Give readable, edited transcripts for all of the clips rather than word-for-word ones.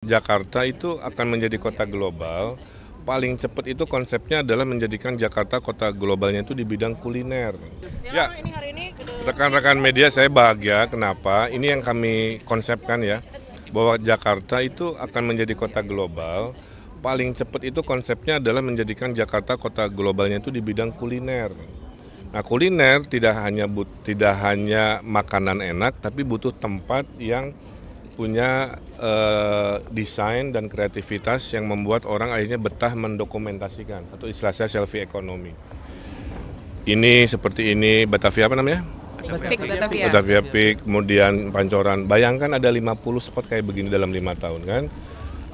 Jakarta itu akan menjadi kota global, paling cepat itu konsepnya adalah menjadikan Jakarta kota globalnya itu di bidang kuliner. Ya, rekan-rekan media saya bahagia, kenapa? Ini yang kami konsepkan ya, bahwa Jakarta itu akan menjadi kota global, paling cepat itu konsepnya adalah menjadikan Jakarta kota globalnya itu di bidang kuliner. Nah, kuliner tidak hanya makanan enak, tapi butuh tempat yang punya desain dan kreativitas yang membuat orang akhirnya betah mendokumentasikan atau istilahnya selfie ekonomi. Ini seperti ini Batavia apa namanya? Batavia Peak, kemudian Pancoran. Bayangkan ada 50 spot kayak begini dalam 5 tahun kan.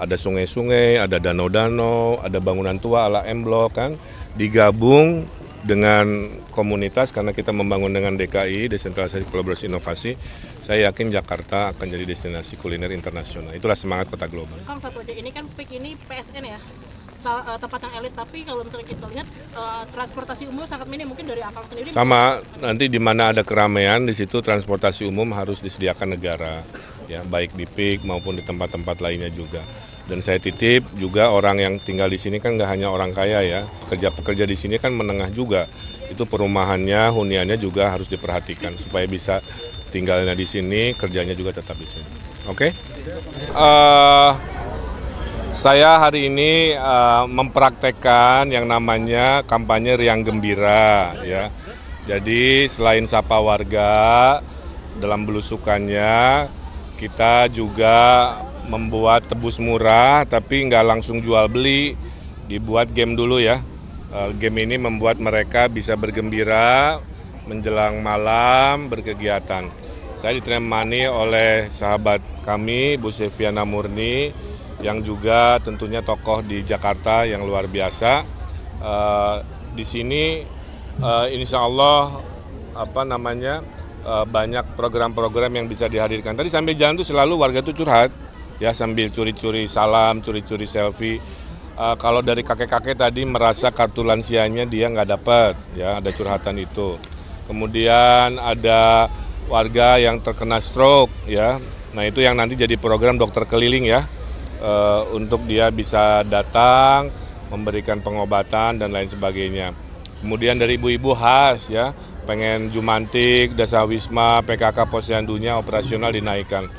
Ada sungai-sungai, ada danau-danau, ada bangunan tua ala M Block kan. Digabung dengan komunitas karena kita membangun dengan DKI, desentralisasi kolaborasi inovasi, saya yakin Jakarta akan jadi destinasi kuliner internasional. Itulah semangat kota global. Kang, satu aja, ini kan PIK ini PSN ya, tempat yang elit, tapi kalau misalnya kita lihat transportasi umum sangat minim, mungkin dari Akang sendiri. Sama, nanti di mana ada keramaian, di situ transportasi umum harus disediakan negara, ya baik di PIK maupun di tempat-tempat lainnya juga. Dan saya titip juga orang yang tinggal di sini kan nggak hanya orang kaya ya, pekerja-pekerja di sini kan menengah juga. Itu perumahannya, huniannya juga harus diperhatikan supaya bisa tinggalnya di sini, kerjanya juga tetap di sini. Oke? Saya hari ini mempraktekkan yang namanya kampanye Riang Gembira ya. Jadi selain sapa warga dalam belusukannya, kita juga membuat tebus murah tapi nggak langsung jual beli, dibuat game dulu ya. Game ini membuat mereka bisa bergembira menjelang malam berkegiatan. Saya ditemani oleh sahabat kami Bu Silviana Murni yang juga tentunya tokoh di Jakarta yang luar biasa. Di sini insya Allah banyak program-program yang bisa dihadirkan. Tadi sambil jalan tuh selalu warga tuh curhat. Ya sambil curi-curi salam, curi-curi selfie. Kalau dari kakek-kakek tadi merasa kartu lansianya dia nggak dapat, ya ada curhatan itu. Kemudian ada warga yang terkena stroke, ya. Nah itu yang nanti jadi program dokter keliling ya, untuk dia bisa datang, memberikan pengobatan dan lain sebagainya. Kemudian dari ibu-ibu khas ya, pengen Jumantik, Dasawisma, PKK Posyandunya operasional dinaikkan.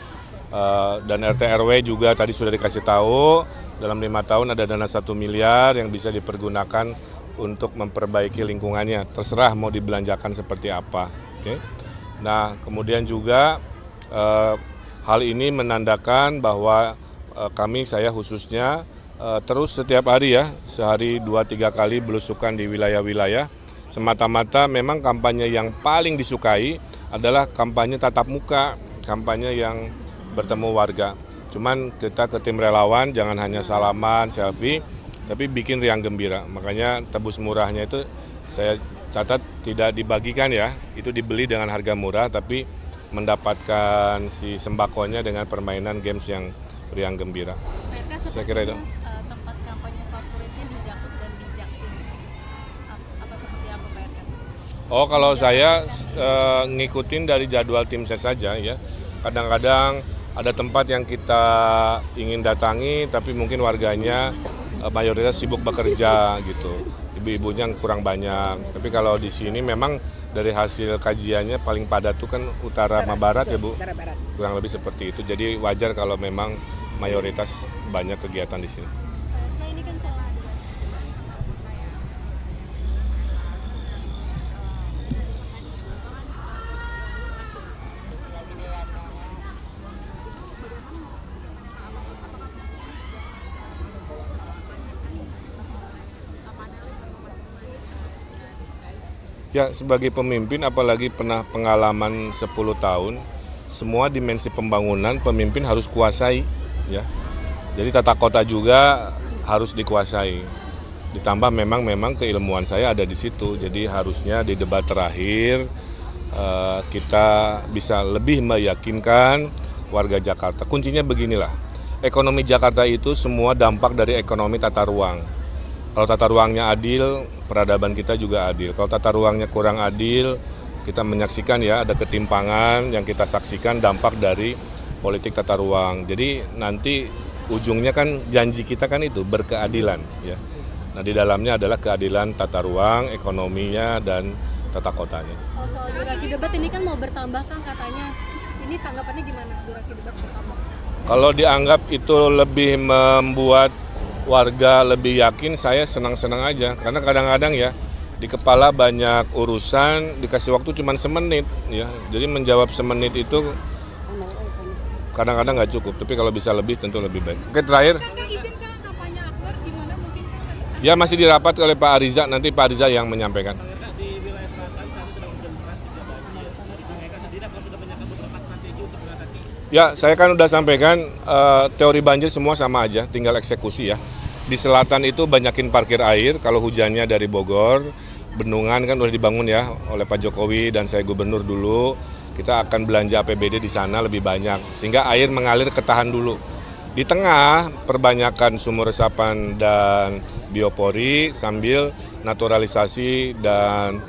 Dan RT RW juga tadi sudah dikasih tahu dalam 5 tahun ada dana 1 miliar yang bisa dipergunakan untuk memperbaiki lingkungannya, terserah mau dibelanjakan seperti apa. Okay? Nah kemudian juga hal ini menandakan bahwa saya khususnya terus setiap hari ya, sehari 2-3 kali belusukan di wilayah-wilayah, semata-mata memang kampanye yang paling disukai adalah kampanye tatap muka, kampanye yang bertemu warga. Cuman kita ke tim relawan jangan hanya salaman, selfie, tapi bikin riang gembira. Makanya tebus murahnya itu saya catat tidak dibagikan ya, itu dibeli dengan harga murah tapi mendapatkan si sembakonya dengan permainan games yang riang gembira. Saya kira itu. Tempat kampanye favoritnya di Jakut dan di Jaktim. Apa seperti apa Pak RK? Oh kalau saya ngikutin dari jadwal tim saya saja ya. Kadang-kadang ada tempat yang kita ingin datangi tapi mungkin warganya mayoritas sibuk bekerja gitu. Ibu-ibunya kurang banyak. Tapi kalau di sini memang dari hasil kajiannya paling padat tuh kan utara sama barat ya Bu. Kurang lebih seperti itu. Jadi wajar kalau memang mayoritas banyak kegiatan di sini. Nah ini kan soal Ya sebagai pemimpin apalagi pernah pengalaman 10 tahun, semua dimensi pembangunan pemimpin harus kuasai ya. Jadi tata kota juga harus dikuasai. Ditambah memang keilmuan saya ada di situ. Jadi harusnya di debat terakhir kita bisa lebih meyakinkan warga Jakarta. Kuncinya beginilah. Ekonomi Jakarta itu semua dampak dari ekonomi tata ruang. Kalau tata ruangnya adil, peradaban kita juga adil. Kalau tata ruangnya kurang adil, kita menyaksikan ya ada ketimpangan yang kita saksikan dampak dari politik tata ruang. Jadi nanti ujungnya kan janji kita kan itu berkeadilan ya. Nah di dalamnya adalah keadilan tata ruang, ekonominya dan tata kotanya. Kalau soal durasi debat ini kan mau bertambah Kang katanya. Ini tanggapannya gimana durasi debat bertambah? Kalau dianggap itu lebih membuat warga lebih yakin, saya senang-senang aja. Karena kadang-kadang ya di kepala banyak urusan, dikasih waktu cuma semenit ya. Jadi menjawab semenit itu kadang-kadang nggak cukup. Tapi kalau bisa lebih tentu lebih baik. Oke, terakhir. Kang izin Kang kampanye Akbar gimana mungkin Kang? Ya masih dirapat oleh Pak Ariza, nanti Pak Ariza yang menyampaikan. Di wilayah selatan saat sedang hujan deras juga banjir. Dari Kang Eka sendiri apakah sudah menyiapkan beberapa strategi untuk mengatasi? Ya, saya kan udah sampaikan teori banjir semua sama aja, tinggal eksekusi ya. Di selatan itu banyakin parkir air, kalau hujannya dari Bogor, bendungan kan udah dibangun ya oleh Pak Jokowi dan saya gubernur dulu. Kita akan belanja APBD di sana lebih banyak, sehingga air mengalir ketahan dulu. Di tengah, perbanyakan sumur resapan dan biopori sambil naturalisasi dan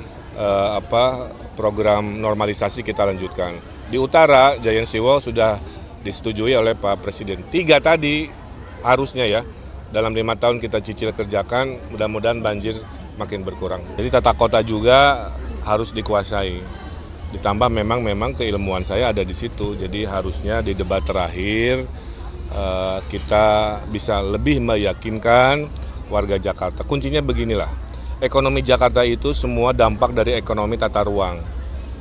program normalisasi kita lanjutkan. Di utara, Giant Seawall sudah disetujui oleh Pak Presiden. 3 tadi harusnya ya, dalam 5 tahun kita cicil kerjakan, mudah-mudahan banjir makin berkurang. Jadi tata kota juga harus dikuasai. Ditambah memang keilmuan saya ada di situ, jadi harusnya di debat terakhir kita bisa lebih meyakinkan warga Jakarta. Kuncinya beginilah, ekonomi Jakarta itu semua dampak dari ekonomi tata ruang.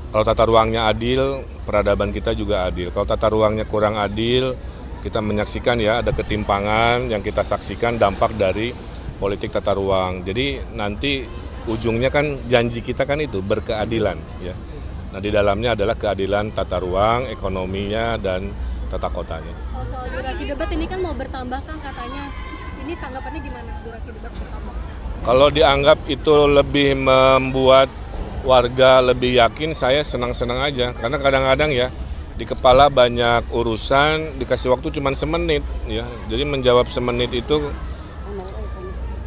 Kalau tata ruangnya adil, peradaban kita juga adil. Kalau tata ruangnya kurang adil, kita menyaksikan ya ada ketimpangan yang kita saksikan dampak dari politik tata ruang. Jadi nanti ujungnya kan janji kita kan itu berkeadilan ya. Nah di dalamnya adalah keadilan tata ruang, ekonominya dan tata kotanya. Kalau soal durasi debat ini kan mau bertambah Kang katanya. Ini tanggapannya gimana durasi debat bertambah? Kalau dianggap itu lebih membuat warga lebih yakin, saya senang-senang aja. Karena kadang-kadang ya di kepala banyak urusan, dikasih waktu cuma semenit ya. Jadi menjawab semenit itu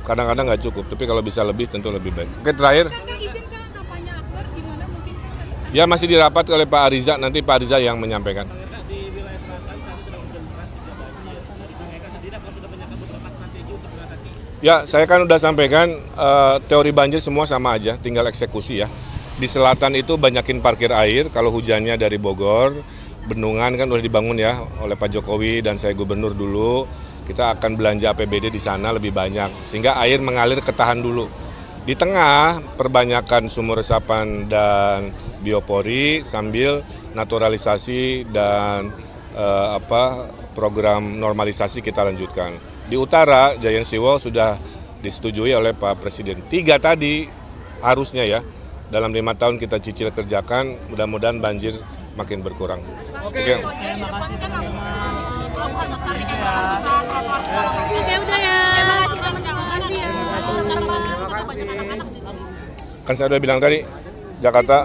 kadang-kadang nggak cukup. Tapi kalau bisa lebih tentu lebih baik. Oke, terakhir. Kang izin Kang kampanye Akbar gimana mungkin Kang? Ya masih dirapat oleh Pak Ariza, nanti Pak Ariza yang menyampaikan. Di wilayah selatan saat sedang hujan deras juga banjir. Dari Kang Eka sendiri apakah sudah menyiapkan beberapa strategi untuk mengatasi? Ya, saya kan udah sampaikan teori banjir semua sama aja, tinggal eksekusi ya. Di selatan itu banyakin parkir air, kalau hujannya dari Bogor, bendungan kan udah dibangun ya oleh Pak Jokowi dan saya gubernur dulu. Kita akan belanja APBD di sana lebih banyak, sehingga air mengalir ketahan dulu. Di tengah, perbanyakan sumur resapan dan biopori sambil naturalisasi dan program normalisasi kita lanjutkan. Di utara, Giant Seawall sudah disetujui oleh Pak Presiden. 3 tadi harusnya ya, dalam 5 tahun kita cicil kerjakan, mudah-mudahan banjir makin berkurang. Oke, terima kasih pelabuhan besar di Jakarta, trotoar segala macam. Oke udah ya. Terima kasih teman-teman. Terima kasih ya. Banyak anak-anak di sini. Kan saya udah bilang tadi, Jakarta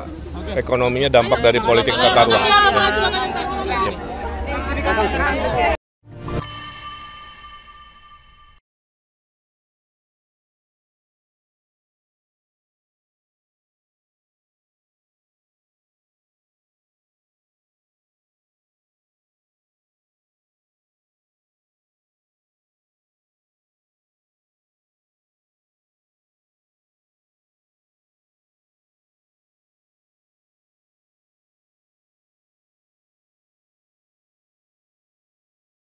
ekonominya dampak dari politik tata ruang. Terima kasih.